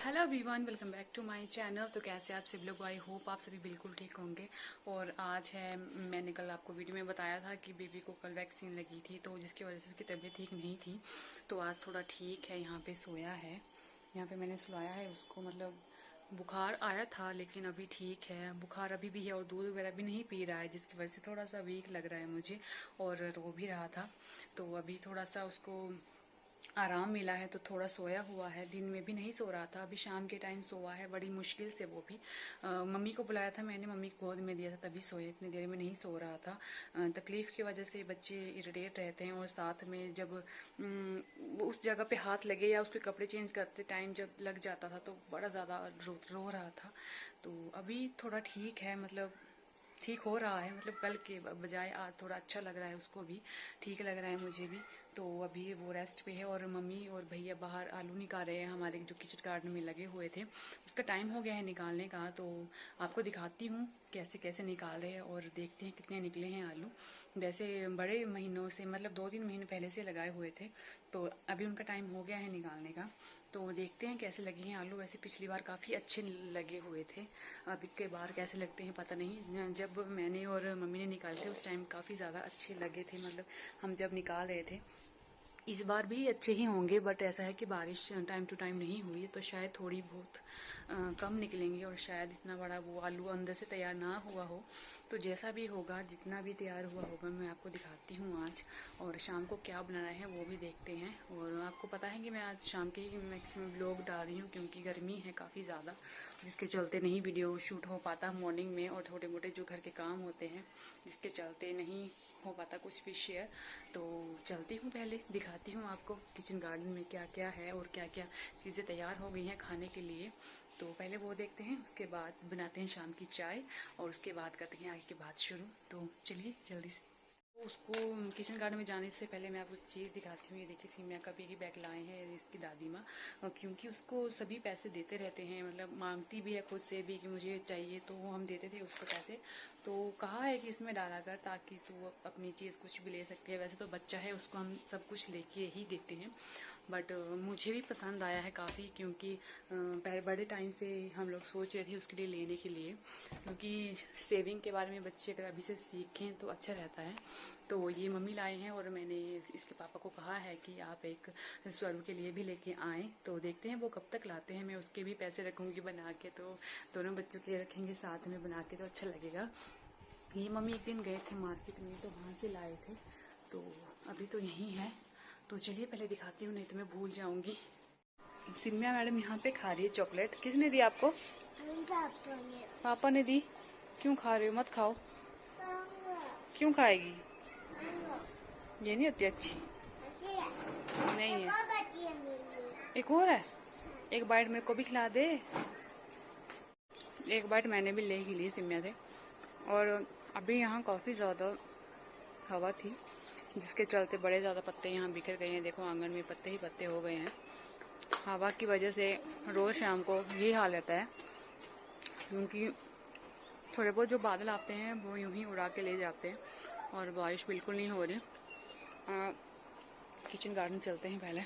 Hello everyone, welcome back to my channel. तो कैसे आप सभी लोग? आई होप आप सभी बिल्कुल ठीक होंगे। और आज है, मैंने कल आपको वीडियो में बताया था कि बेबी को कल वैक्सीन लगी थी, तो जिसकी वजह से उसकी तबीयत ठीक नहीं थी। तो आज थोड़ा ठीक है, यहाँ पे सोया है। यहाँ पे मैंने सुलाया है उसको। मतलब बुखार आया था लेकिन अभी ठीक है, बुखार अभी भी है और दूध वगैरह भी नहीं पी रहा है, जिसकी वजह से थोड़ा सा वीक लग रहा है मुझे और रो भी रहा था। तो अभी थोड़ा सा उसको आराम मिला है, तो थोड़ा सोया हुआ है। दिन में भी नहीं सो रहा था, अभी शाम के टाइम सोया है बड़ी मुश्किल से। वो भी मम्मी को बुलाया था मैंने, मम्मी को गोद में दिया था तभी सोए, इतनी देर में नहीं सो रहा था। तकलीफ की वजह से बच्चे इरिटेट रहते हैं, और साथ में जब वो उस जगह पे हाथ लगे या उसके कपड़े चेंज करते टाइम जब लग जाता था तो बड़ा ज़्यादा रो रहा था। तो अभी थोड़ा ठीक है, मतलब ठीक हो रहा है। मतलब कल के बजाय आज थोड़ा अच्छा लग रहा है, उसको भी ठीक लग रहा है, मुझे भी। तो अभी वो रेस्ट पे है और मम्मी और भैया बाहर आलू निकाल रहे हैं, हमारे जो किचन गार्डन में लगे हुए थे। उसका टाइम हो गया है निकालने का, तो आपको दिखाती हूँ कैसे कैसे निकाल रहे हैं और देखते हैं कितने निकले हैं आलू। वैसे बड़े महीनों से, मतलब 2-3 महीने पहले से लगाए हुए थे, तो अभी उनका टाइम हो गया है निकालने का। तो देखते हैं कैसे लगे हैं आलू। वैसे पिछली बार काफ़ी अच्छे लगे हुए थे, अब के बार कैसे लगते हैं पता नहीं। जब मैंने और मम्मी ने निकाले थे उस टाइम काफ़ी ज़्यादा अच्छे लगे थे, मतलब हम जब निकाल रहे थे। इस बार भी अच्छे ही होंगे, बट ऐसा है कि बारिश टाइम टू टाइम नहीं हुई है, तो शायद थोड़ी बहुत कम निकलेंगे, और शायद इतना बड़ा वो आलू अंदर से तैयार ना हुआ हो। तो जैसा भी होगा, जितना भी तैयार हुआ होगा, मैं आपको दिखाती हूँ आज। और शाम को क्या बनाना है वो भी देखते हैं। और आपको पता है कि मैं आज शाम के ही मैक्सिमम व्लॉग डाल रही हूँ, क्योंकि गर्मी है काफ़ी ज़्यादा, जिसके चलते नहीं वीडियो शूट हो पाता मॉर्निंग में, और छोटे मोटे जो घर के काम होते हैं जिसके चलते नहीं हो पाता कुछ भी शेयर। तो चलती हूँ, पहले दिखाती हूँ आपको किचन गार्डन में क्या क्या है और क्या क्या चीज़ें तैयार हो गई हैं खाने के लिए। तो पहले वो देखते हैं, उसके बाद बनाते हैं शाम की चाय, और उसके बाद करते हैं आगे की बात शुरू। तो चलिए जल्दी से। तो उसको किचन गार्डन में जाने से पहले मैं आपको एक चीज़ दिखाती हूँ। ये देखिए, सीमिया का पिगी बैग लाए हैं इसकी दादी माँ, क्योंकि उसको सभी पैसे देते रहते हैं, मतलब मांगती भी है खुद से भी कि मुझे चाहिए, तो हम देते थे उसको पैसे। तो कहा है कि इसमें डाला कर ताकि तू अपनी चीज़ कुछ भी ले सकती है। वैसे तो बच्चा है, उसको हम सब कुछ लेके ही देते हैं, बट मुझे भी पसंद आया है काफ़ी, क्योंकि पहले बड़े टाइम से हम लोग सोच रहे थे उसके लिए लेने के लिए, क्योंकि सेविंग के बारे में बच्चे अगर अभी से सीखें तो अच्छा रहता है। तो ये मम्मी लाए हैं, और मैंने इसके पापा को कहा है कि आप एक स्वरू के लिए भी लेके आएँ। तो देखते हैं वो कब तक लाते हैं, मैं उसके भी पैसे रखूँगी बना के, तो दोनों बच्चों के लिए रखेंगे साथ में बना के, तो अच्छा लगेगा। ये मम्मी एक दिन गए थे मार्केट में, तो वहाँ से लाए थे, तो अभी तो यहीं है। तो चलिए पहले दिखाती हूँ, नहीं तो मैं भूल जाऊँगी। सिम्या मैडम यहाँ पे खा रही है चॉकलेट। किसने दी आपको? पापा ने दी। क्यों खा रहे हो? मत खाओ। क्यों खाएगी? ये नहीं होती अच्छी। नहीं है। एक और है, एक बाइट मेरे को भी खिला दे। एक बाइट मैंने भी ले ही ली सिम्या से। और अभी यहाँ काफ़ी ज़्यादा हवा थी, जिसके चलते बड़े ज़्यादा पत्ते यहाँ बिखर गए हैं। देखो आंगन में पत्ते ही पत्ते हो गए हैं। हवा की वजह से रोज़ शाम को यही हाल रहता है, क्योंकि थोड़े बहुत जो बादल आते हैं वो यूं ही उड़ा के ले जाते हैं, और बारिश बिल्कुल नहीं हो रही। किचन गार्डन चलते हैं पहले।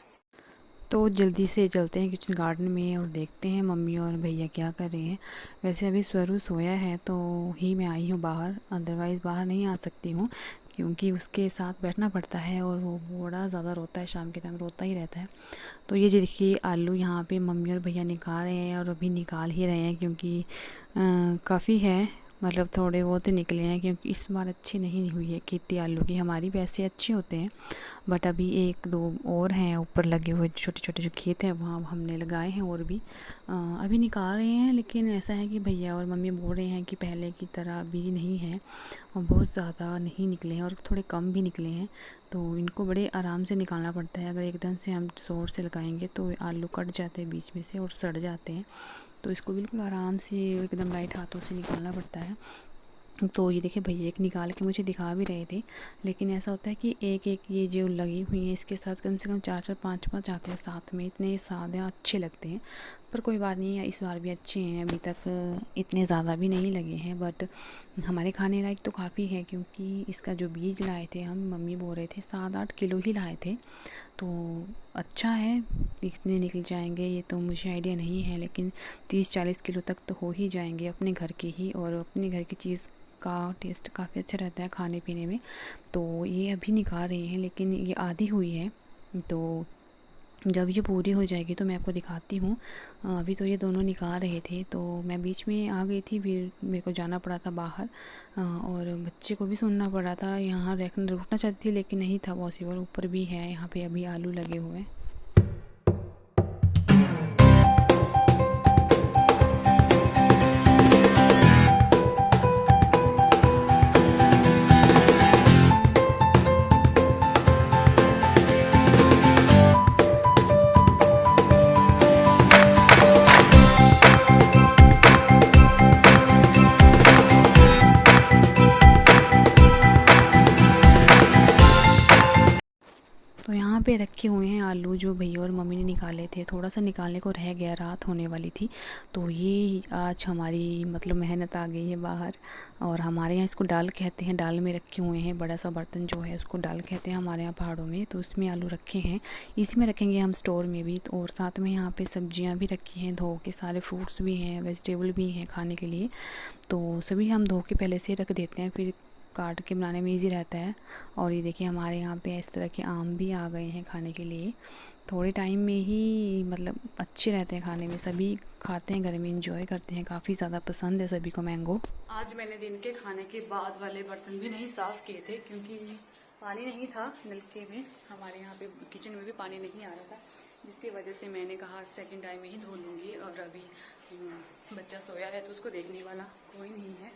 तो जल्दी से चलते हैं किचन गार्डन में और देखते हैं मम्मी और भैया क्या कर रहे हैं। वैसे अभी स्वरू सोया है तो ही मैं आई हूँ बाहर, अदरवाइज़ बाहर नहीं आ सकती हूँ, क्योंकि उसके साथ बैठना पड़ता है, और वो बड़ा ज़्यादा रोता है, शाम के टाइम रोता ही रहता है। तो ये देखिए आलू यहाँ पे मम्मी और भैया निकाल रहे हैं, और अभी निकाल ही रहे हैं, क्योंकि काफ़ी है, मतलब थोड़े बहुत ही निकले हैं, क्योंकि इस बार अच्छी नहीं हुई है खेती आलू की। हमारी वैसे अच्छे होते हैं, बट अभी 1-2 और हैं ऊपर लगे हुए, छोटे छोटे जो खेत हैं वहाँ हमने लगाए हैं, और भी अभी निकाल रहे हैं। लेकिन ऐसा है कि भैया और मम्मी बोल रहे हैं कि पहले की तरह अभी नहीं है, और बहुत ज़्यादा नहीं निकले हैं, और थोड़े कम भी निकले हैं। तो इनको बड़े आराम से निकालना पड़ता है, अगर एकदम से हम ज़ोर से लगाएंगे तो आलू कट जाते हैं बीच में से और सड़ जाते हैं। तो इसको बिल्कुल आराम से एकदम लाइट हाथों से निकालना पड़ता है। तो ये देखिए भैया एक निकाल के मुझे दिखा भी रहे थे, लेकिन ऐसा होता है कि एक एक ये जो लगी हुई है इसके साथ कम से कम 4-4 5-5 आते हैं साथ में, इतने सादे अच्छे लगते हैं। पर कोई बात नहीं है, इस बार भी अच्छे हैं, अभी तक इतने ज़्यादा भी नहीं लगे हैं, बट हमारे खाने लायक तो काफ़ी है, क्योंकि इसका जो बीज लाए थे हम, मम्मी बोल रहे थे 7-8 किलो ही लाए थे। तो अच्छा है, इतने निकल जाएंगे ये तो मुझे आइडिया नहीं है, लेकिन 30-40 किलो तक तो हो ही जाएंगे अपने घर के ही, और अपने घर की चीज़ का टेस्ट काफ़ी अच्छा रहता है खाने पीने में। तो ये अभी निकाल रहे हैं, लेकिन ये आधी हुई है, तो जब ये पूरी हो जाएगी तो मैं आपको दिखाती हूँ। अभी तो ये दोनों निकाल रहे थे, तो मैं बीच में आ गई थी, फिर मेरे को जाना पड़ा था बाहर, और बच्चे को भी सुनना पड़ा था। यहाँ रुकना चाहती थी, लेकिन नहीं था पॉसिबल। ऊपर भी है, यहाँ पे अभी आलू लगे हुए हैं। तो यहाँ पे रखे हुए हैं आलू, जो भैया और मम्मी ने निकाले थे। थोड़ा सा निकालने को रह गया, रात होने वाली थी, तो ये आज हमारी मतलब मेहनत आ गई है बाहर। और हमारे यहाँ इसको डाल कहते हैं, डाल में रखे हुए हैं, बड़ा सा बर्तन जो है उसको डाल कहते हैं हमारे यहाँ पहाड़ों में। तो उसमें आलू रखे हैं, इसमें रखेंगे हम स्टोर में भी। और साथ में यहाँ पे सब्जियाँ भी रखी हैं धो के, सारे फ्रूट्स भी हैं, वेजिटेबल भी हैं खाने के लिए। तो सभी हम धो के पहले से रख देते हैं, फिर काट के बनाने में इजी रहता है। और ये देखिए हमारे यहाँ पे इस तरह के आम भी आ गए हैं खाने के लिए। थोड़े टाइम में ही मतलब अच्छे रहते हैं खाने में, सभी खाते हैं घर में, इंजॉय करते हैं, काफ़ी ज़्यादा पसंद है सभी को मैंगो। आज मैंने दिन के खाने के बाद वाले बर्तन भी नहीं साफ़ किए थे, क्योंकि पानी नहीं था नलके में। हमारे यहाँ पे किचन में भी पानी नहीं आ रहा था, जिसकी वजह से मैंने कहा सेकंड टाइम में ही धो लूँगी। और अभी बच्चा सोया है तो उसको देखने वाला कोई नहीं है,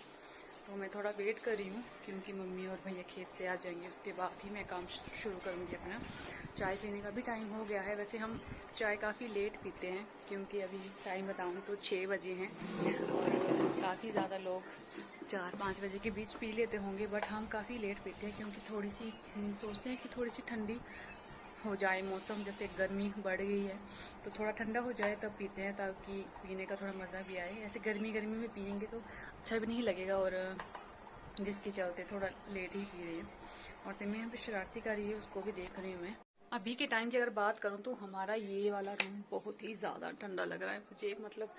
तो मैं थोड़ा वेट कर रही हूँ, क्योंकि मम्मी और भैया खेत से आ जाएंगे, उसके बाद ही मैं काम शुरू करूँगी अपना। चाय पीने का भी टाइम हो गया है। वैसे हम चाय काफ़ी लेट पीते हैं, क्योंकि अभी टाइम बताऊँ तो 6 बजे हैं, और काफ़ी ज़्यादा लोग 4-5 बजे के बीच पी लेते होंगे, बट हम काफ़ी लेट पीते हैं, क्योंकि थोड़ी सी सोचते हैं कि थोड़ी सी ठंडी हो जाए मौसम, जैसे गर्मी बढ़ गई है तो थोड़ा ठंडा हो जाए तब पीते हैं, ताकि पीने का थोड़ा मज़ा भी आए। ऐसे गर्मी में पियेंगे तो अच्छा भी नहीं लगेगा, और जिसके चलते थोड़ा लेट ही पी रही है। और सिमी यहाँ पे शरारती कर रही है, उसको भी देख रही हूँ मैं। अभी के टाइम की अगर बात करूँ तो हमारा ये वाला रूम बहुत ही ज़्यादा ठंडा लग रहा है मुझे, मतलब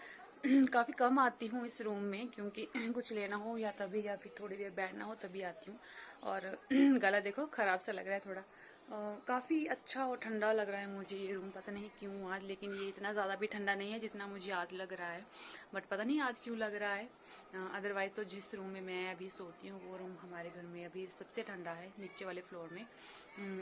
काफ़ी कम आती हूँ इस रूम में, क्योंकि कुछ लेना हो या तभी, या फिर थोड़ी देर बैठना हो तभी आती हूँ। और गला देखो ख़राब सा लग रहा है थोड़ा। काफ़ी अच्छा और ठंडा लग रहा है मुझे ये रूम, पता नहीं क्यों आज, लेकिन ये इतना ज़्यादा भी ठंडा नहीं है जितना मुझे आज लग रहा है, बट पता नहीं आज क्यों लग रहा है। अदरवाइज़ तो जिस रूम में मैं अभी सोती हूँ वो रूम हमारे घर में अभी सबसे ठंडा है, नीचे वाले फ्लोर में।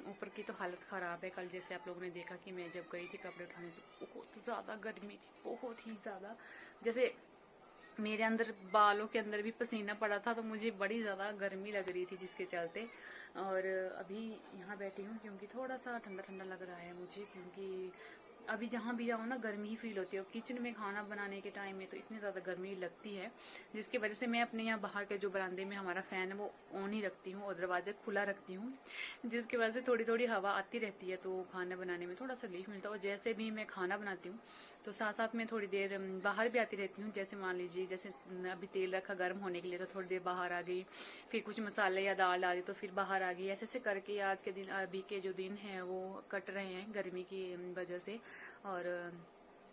ऊपर की तो हालत ख़राब है। कल जैसे आप लोगों ने देखा कि मैं जब गई थी कपड़े उठाने तो बहुत ज़्यादा गर्मी थी, बहुत ही ज़्यादा। जैसे मेरे अंदर बालों के अंदर भी पसीना पड़ा था, तो मुझे बड़ी ज़्यादा गर्मी लग रही थी, जिसके चलते। और अभी यहाँ बैठी हूँ, क्योंकि थोड़ा सा ठंडा ठंडा लग रहा है मुझे, क्योंकि अभी जहाँ भी जाऊँ ना गर्मी ही फील होती है। और किचन में खाना बनाने के टाइम में तो इतनी ज़्यादा गर्मी लगती है, जिसकी वजह से मैं अपने यहाँ बाहर के जो बरामदे में हमारा फ़ैन है वो ऑन ही रखती हूँ और दरवाज़ा खुला रखती हूँ, जिसकी वजह से थोड़ी थोड़ी हवा आती रहती है, तो खाना बनाने में थोड़ा सा रिलीफ मिलता है। और जैसे भी मैं खाना बनाती हूँ तो साथ साथ में थोड़ी देर बाहर भी आती रहती हूँ। जैसे मान लीजिए, जैसे अभी तेल रखा गर्म होने के लिए तो थोड़ी देर बाहर आ गई, फिर कुछ मसाले या दाल डाली तो फिर बाहर आ गई। ऐसे ऐसे करके आज के दिन, अभी के जो दिन हैं वो कट रहे हैं गर्मी की वजह से। और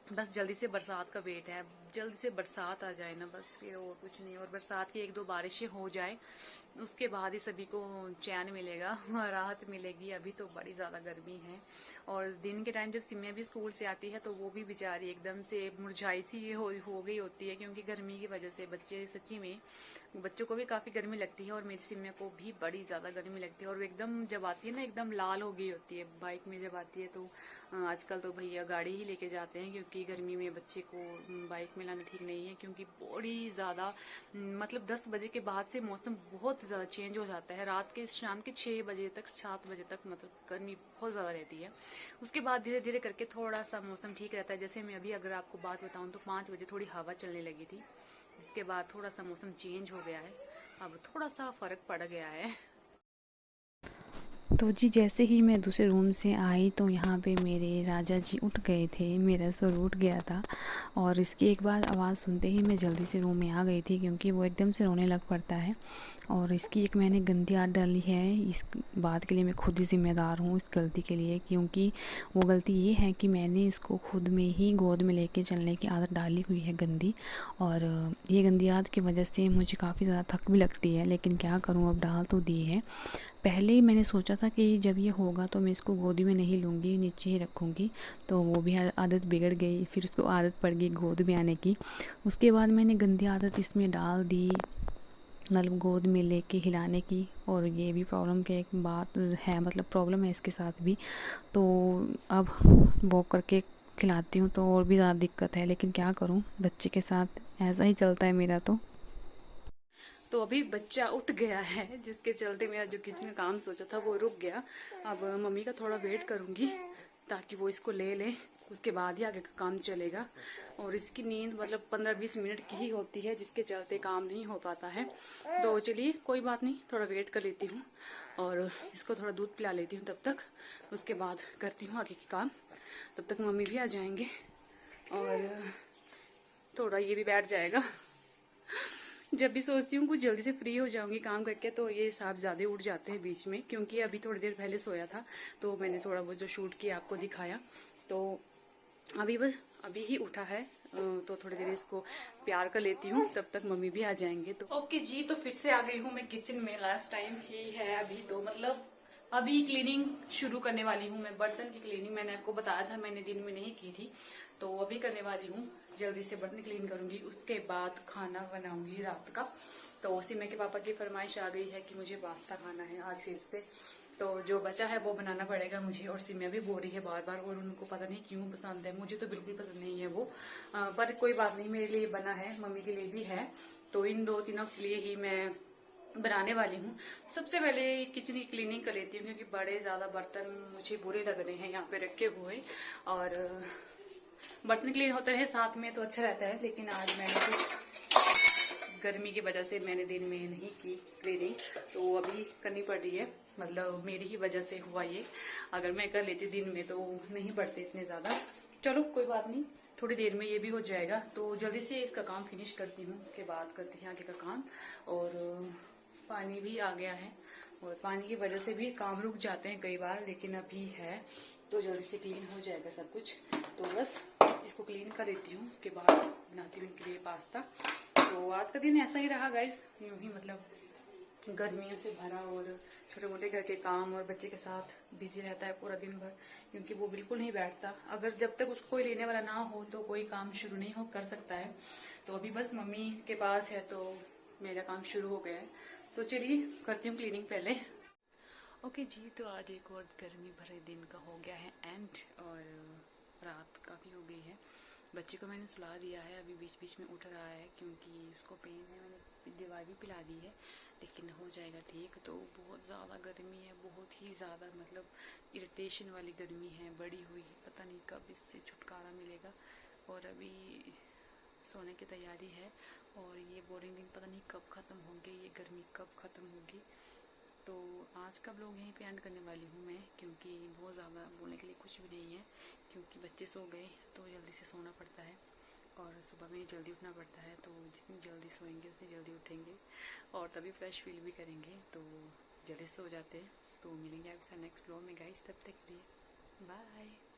बस जल्दी से बरसात का वेट है, जल्दी से बरसात आ जाए ना बस, फिर और कुछ नहीं। और बरसात की 1-2 बारिशें हो जाए, उसके बाद ही सभी को चैन मिलेगा, राहत मिलेगी। अभी तो बड़ी ज़्यादा गर्मी है। और दिन के टाइम जब सिमिया भी स्कूल से आती है तो वो भी बेचारी एकदम से मुरझाई सी हो गई होती है, क्योंकि गर्मी की वजह से बच्चे सच्ची में, बच्चों को भी काफ़ी गर्मी लगती है, और मेरी सिमिया को भी बड़ी ज़्यादा गर्मी लगती है। और वो एकदम जब आती है ना, एकदम लाल हो गई होती है बाइक में जब आती है। तो आजकल तो भैया गाड़ी ही लेके जाते हैं, क्योंकि गर्मी में बच्चे को बाइक में लाना ठीक नहीं है, क्योंकि बड़ी ज़्यादा मतलब 10 बजे के बाद से मौसम बहुत ज़्यादा चेंज हो जाता है। रात के शाम के 6 बजे तक, 7 बजे तक मतलब गर्मी बहुत ज़्यादा रहती है। उसके बाद धीरे धीरे करके थोड़ा सा मौसम ठीक रहता है। जैसे मैं अभी अगर आपको बात बताऊँ तो 5 बजे थोड़ी हवा चलने लगी थी, इसके बाद थोड़ा सा मौसम चेंज हो गया है, अब थोड़ा सा फर्क पड़ गया है। तो जी जैसे ही मैं दूसरे रूम से आई तो यहाँ पे मेरे राजा जी उठ गए थे, मेरा सर उठ गया था और इसकी एक बार आवाज़ सुनते ही मैं जल्दी से रूम में आ गई थी क्योंकि वो एकदम से रोने लग पड़ता है। और इसकी एक मैंने गंदी आदत डाली है, इस बात के लिए मैं खुद ही ज़िम्मेदार हूँ इस गलती के लिए, क्योंकि वो गलती ये है कि मैंने इसको खुद में ही गोद में लेके चलने की आदत डाली हुई है गंदी। और ये गंदी आदत की वजह से मुझे काफ़ी ज़्यादा थक भी लगती है, लेकिन क्या करूँ, अब डाल तो दी है। पहले ही मैंने सोचा था कि जब ये होगा तो मैं इसको गोदी में नहीं लूँगी, नीचे ही रखूँगी, तो वो भी आदत बिगड़ गई। फिर उसको आदत पड़ गई गोद में आने की। उसके बाद मैंने गंदी आदत इसमें डाल दी, मतलब गोद में लेके हिलाने की। और ये भी प्रॉब्लम की एक बात है, मतलब प्रॉब्लम है इसके साथ भी। तो अब वॉक करके खिलाती हूँ तो और भी ज़्यादा दिक्कत है, लेकिन क्या करूँ, बच्चे के साथ ऐसा ही चलता है मेरा तो अभी बच्चा उठ गया है, जिसके चलते मेरा जो किचन का काम सोचा था वो रुक गया। अब मम्मी का थोड़ा वेट करूँगी ताकि वो इसको ले लें, उसके बाद ही आगे का काम चलेगा। और इसकी नींद मतलब 15-20 मिनट की ही होती है, जिसके चलते काम नहीं हो पाता है। तो चलिए कोई बात नहीं, थोड़ा वेट कर लेती हूँ और इसको थोड़ा दूध पिला लेती हूँ तब तक। उसके बाद करती हूँ आगे के काम। तब तक मम्मी भी आ जाएंगे और थोड़ा ये भी बैठ जाएगा। जब भी सोचती हूँ कुछ जल्दी से फ्री हो जाऊंगी काम करके, तो ये साहब ज़्यादा उठ जाते हैं बीच में, क्योंकि अभी थोड़ी देर पहले सोया था तो मैंने थोड़ा वो जो शूट किया आपको दिखाया। तो अभी बस अभी ही उठा है, तो थोड़ी देर इसको प्यार कर लेती हूँ, तब तक मम्मी भी आ जाएंगे। तो ओके जी, तो फिर से आ गई हूँ मैं किचन में। लास्ट टाइम ही है अभी, तो मतलब अभी क्लीनिंग शुरू करने वाली हूँ मैं। बर्तन की क्लीनिंग मैंने आपको बताया था, मैंने दिन में नहीं की थी, तो अभी करने वाली हूँ। जल्दी से बर्तन क्लीन करूंगी, उसके बाद खाना बनाऊंगी रात का। तो सिम्मे के पापा की फरमाइश आ गई है कि मुझे पास्ता खाना है आज फिर से, तो जो बचा है वो बनाना पड़ेगा मुझे। और सिम्या भी बोल रही है बार बार, और उनको पता नहीं क्यों पसंद है, मुझे तो बिल्कुल पसंद नहीं है वो। पर कोई बात नहीं, मेरे लिए बना है, मम्मी के लिए भी है, तो इन दो तीनों के लिए ही मैं बनाने वाली हूँ। सबसे पहले किचन की क्लीनिंग कर लेती हूँ, क्योंकि बड़े ज़्यादा बर्तन मुझे बुरे लग रहे हैं यहाँ पे रखे हुए। और बर्तन क्लीन होते रहे साथ में तो अच्छा रहता है, लेकिन आज मैंने कुछ गर्मी की वजह से मैंने दिन में नहीं की क्लीनिंग, तो अभी करनी पड़ रही है। मतलब मेरी ही वजह से हुआ ये, अगर मैं कर लेती दिन में तो नहीं बढ़ते इतने ज़्यादा। चलो कोई बात नहीं, थोड़ी देर में ये भी हो जाएगा, तो जल्दी से इसका काम फिनिश करती हूँ, उसके बाद करती हैं आगे का काम। और पानी भी आ गया है, और पानी की वजह से भी काम रुक जाते हैं कई बार, लेकिन अभी है तो जल्दी से क्लीन हो जाएगा सब कुछ। तो बस इसको क्लीन कर लेती हूँ, उसके बाद बनाती हूँ इनके लिए पास्ता। तो आज का दिन ऐसा ही रहा गाइस, यूँ ही मतलब गर्मियों से भरा, और छोटे मोटे घर के काम और बच्चे के साथ बिजी रहता है पूरा दिन भर, क्योंकि वो बिल्कुल नहीं बैठता। अगर जब तक उसको कोई लेने वाला ना हो तो कोई काम शुरू नहीं हो कर सकता है। तो अभी बस मम्मी के पास है तो मेरा काम शुरू हो गया है। तो चलिए करती हूँ क्लीनिंग पहले। ओके जी, तो आज एक और गर्मी भरे दिन का हो गया है एंड, और रात काफ़ी हो गई है। बच्चे को मैंने सुला दिया है, अभी बीच बीच में उठ रहा है क्योंकि उसको पेन है। मैंने दवाई भी पिला दी है, लेकिन हो जाएगा ठीक। तो बहुत ज़्यादा गर्मी है, बहुत ही ज़्यादा, मतलब इरिटेशन वाली गर्मी है बढ़ी हुई। पता नहीं कब इससे छुटकारा मिलेगा। और अभी सोने की तैयारी है, और ये बोरिंग दिन पता नहीं कब ख़त्म होंगे, ये गर्मी कब ख़त्म होगी। तो आज का ब्लॉग यहीं पे एंड करने वाली हूँ मैं, क्योंकि बहुत ज़्यादा बोलने के लिए कुछ भी नहीं है, क्योंकि बच्चे सो गए तो जल्दी से सोना पड़ता है, और सुबह में जल्दी उठना पड़ता है। तो जितनी जल्दी सोएंगे उतनी जल्दी उठेंगे, और तभी फ्रेश फील भी करेंगे। तो जल्दी सो जाते हैं। तो मिलेंगे आपके साथ नेक्स्ट ब्लॉग में गाइस, तब तक के लिए बाय।